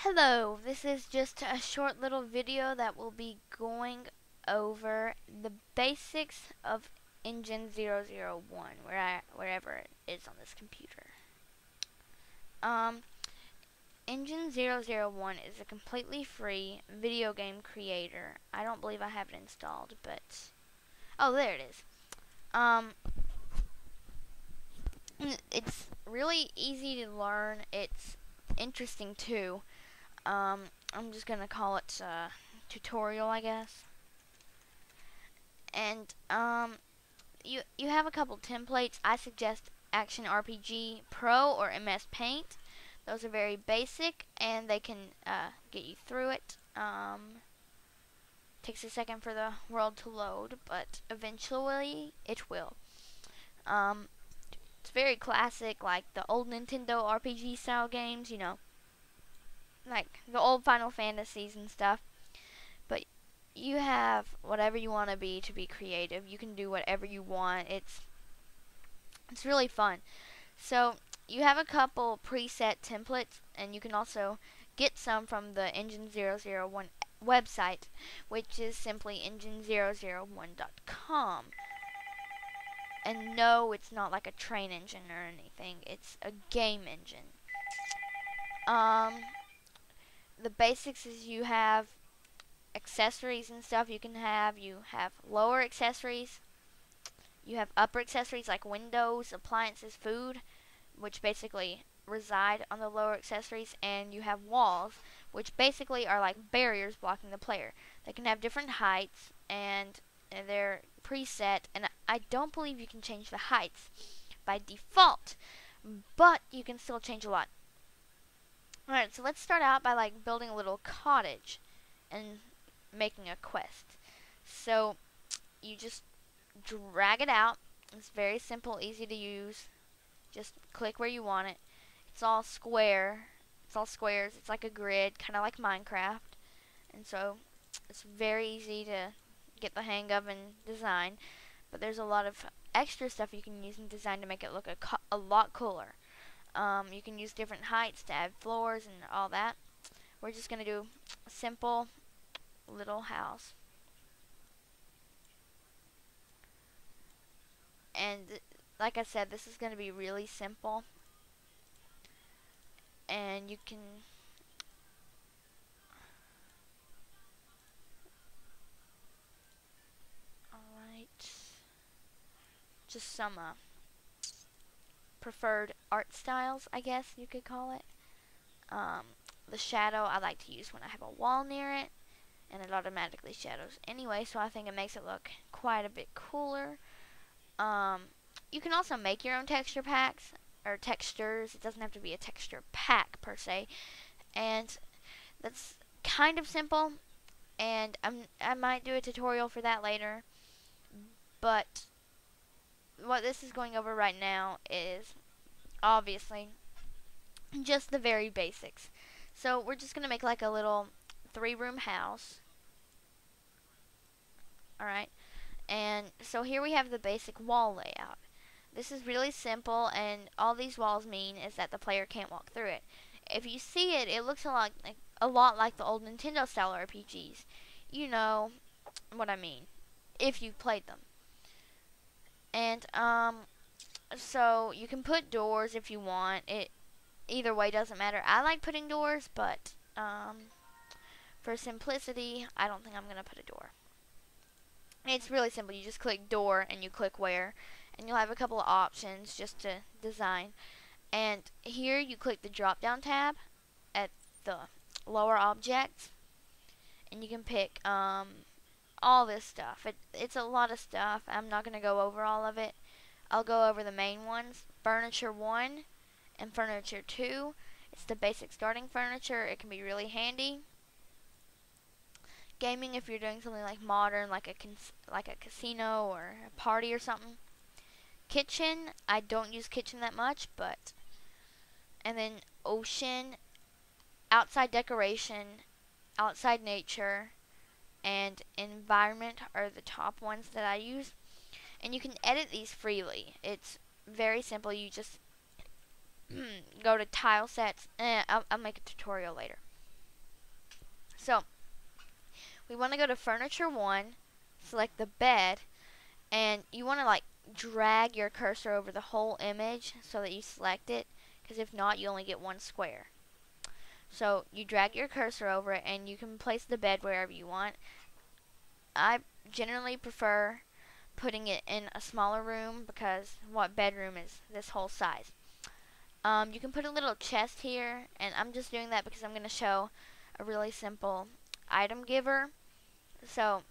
Hello, this is just a short little video that will be going over the basics of Engine 001, wherever it is on this computer. Um, Engine 001 is a completely free video game creator. I don't believe I have it installed, but oh, there it is. It's really easy to learn. It's interesting too. I'm just gonna call it tutorial, I guess. And you have a couple templates. I suggest Action RPG Pro or MS Paint. Those are very basic and they can get you through it. Takes a second for the world to load, but eventually it will. It's very classic, like the old Nintendo RPG style games, like the old Final Fantasies and stuff. But you have whatever you want to be creative. You can do whatever you want. It's really fun. So you have a couple preset templates, and you can also get some from the Engine 001 website, which is simply engine001.com. And no, it's not like a train engine or anything. It's a game engine. The basics is you have accessories and stuff you have lower accessories, you have upper accessories like windows, appliances, food, which basically reside on the lower accessories, and you have walls, which basically are like barriers blocking the player. They can have different heights, and they're preset, and I don't believe you can change the heights by default, but you can still change a lot. Alright, so let's start out by like building a little cottage and making a quest. So you just drag it out. It's very simple, easy to use. Just click where you want it. It's all square. It's all squares. It's like a grid, kind of like Minecraft. And so it's very easy to get the hang of and design. But there's a lot of extra stuff you can use in design to make it look a lot cooler. You can use different heights to add floors and all that. We're just going to do a simple little house. And like I said, this is going to be really simple. And you can alright, just some preferred art styles, I guess you could call it. The shadow I like to use when I have a wall near it, and it automatically shadows anyway, so I think it makes it look quite a bit cooler. You can also make your own texture packs or textures. It doesn't have to be a texture pack per se, and that's kind of simple. And I might do a tutorial for that later, but what this is going over right now is obviously just the very basics. So we're just gonna make like a little 3-room house. Alright, and so here we have the basic wall layout. This is really simple, and all these walls mean is that the player can't walk through it. If you see it, it looks a lot like the old Nintendo style RPGs. You know what I mean, if you've played them. And so you can put doors if you want. It either way doesn't matter. I like putting doors, but for simplicity, I don't think I'm gonna put a door. It's really simple. You just click door and you click where, and you'll have a couple of options just to design. And here you click the drop down tab at the lower objects, and you can pick all this stuff. It's a lot of stuff. I'm not gonna go over all of it. I'll go over the main ones. Furniture 1 and Furniture 2. It's the basic starting furniture. It can be really handy. Gaming, if you're doing something like modern, like a casino or a party or something. Kitchen, I don't use kitchen that much, but and then ocean, outside decoration, outside nature, and environment are the top ones that I use. And you can edit these freely. It's very simple. You just go to tile sets. I'll make a tutorial later. So we want to go to Furniture 1, select the bed, and you want to like drag your cursor over the whole image so that you select it, because if not you only get one square. So you drag your cursor over it and you can place the bed wherever you want. I generally prefer putting it in a smaller room because what bedroom is this whole size? You can put a little chest here, and I'm just doing that because I'm going to show a really simple item giver. So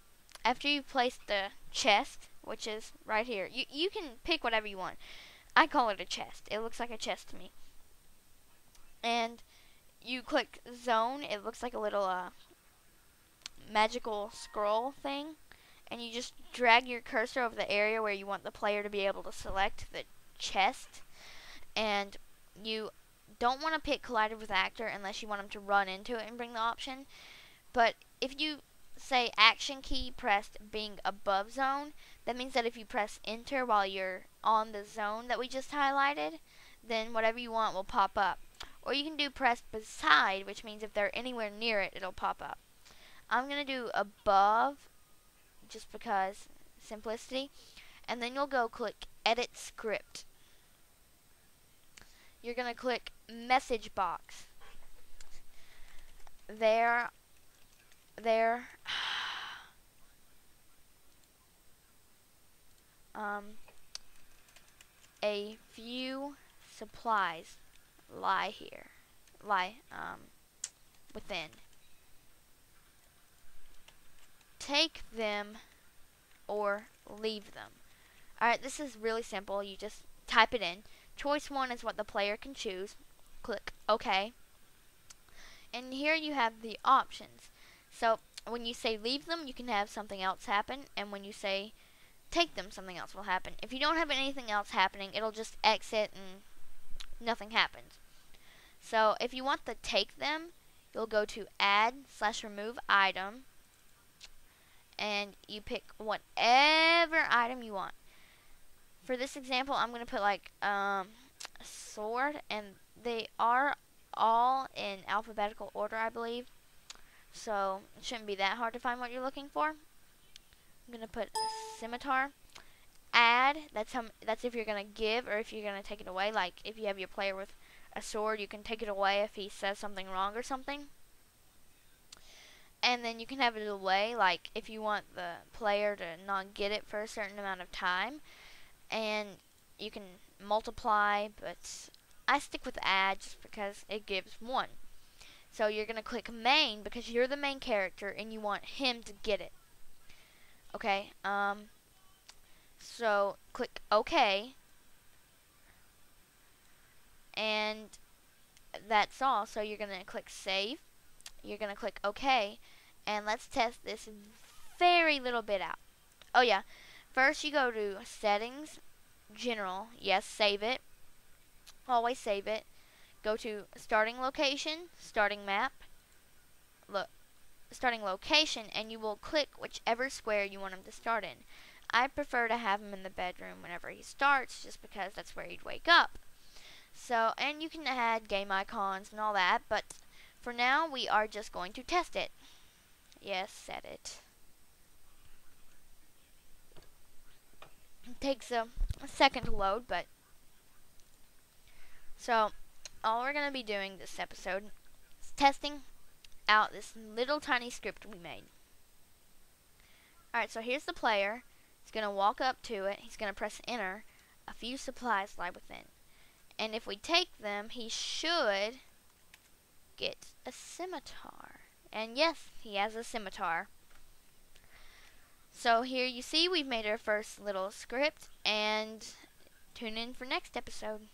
after you've placed the chest, which is right here, you can pick whatever you want. I call it a chest. It looks like a chest to me. And you click zone. It looks like a little magical scroll thing. And you just drag your cursor over the area where you want the player to be able to select the chest. And you don't want to pick collided with actor unless you want them to run into it and bring the option. But if you say action key pressed being above zone, that means that if you press enter while you're on the zone that we just highlighted, then whatever you want will pop up. Or you can do pressed beside, which means if they're anywhere near it, it'll pop up. I'm going to do above just because simplicity, and then you'll go click edit script. You're going to click message box. There a few supplies lie within. Take them or leave them. Alright, this is really simple. You just type it in. Choice 1 is what the player can choose. Click OK. And here you have the options. So when you say leave them, you can have something else happen, and when you say take them, something else will happen. If you don't have anything else happening, it'll just exit and nothing happens. So if you want the take them, you'll go to add/remove item, and you pick whatever item you want. For this example, I'm going to put like a sword, and they are all in alphabetical order, I believe. So it shouldn't be that hard to find what you're looking for. I'm going to put a scimitar. Add, that's if you're going to give or if you're going to take it away. Like if you have your player with a sword, you can take it away if he says something wrong or something. And then you can have it away, like if you want the player to not get it for a certain amount of time. And you can multiply, but I stick with add just because it gives 1. So you're going to click main because you're the main character and you want him to get it. Okay, so click OK. And that's all. So you're going to click save. You're going to click OK. And let's test this very little bit out. Oh yeah, first you go to settings, general, yes, save it. Always save it. Go to starting location, starting map, starting location, and you will click whichever square you want him to start in. I prefer to have him in the bedroom whenever he starts, just because that's where he'd wake up. So, and you can add game icons and all that, but for now we are just going to test it. Yes, set it. It takes a second to load, but so all we're going to be doing this episode is testing out this little tiny script we made. Alright, so here's the player. He's going to walk up to it. He's going to press enter. A few supplies lie within. And if we take them, he should get a scimitar. And yes, he has a scimitar. So here you see we've made our first little script, and tune in for next episode.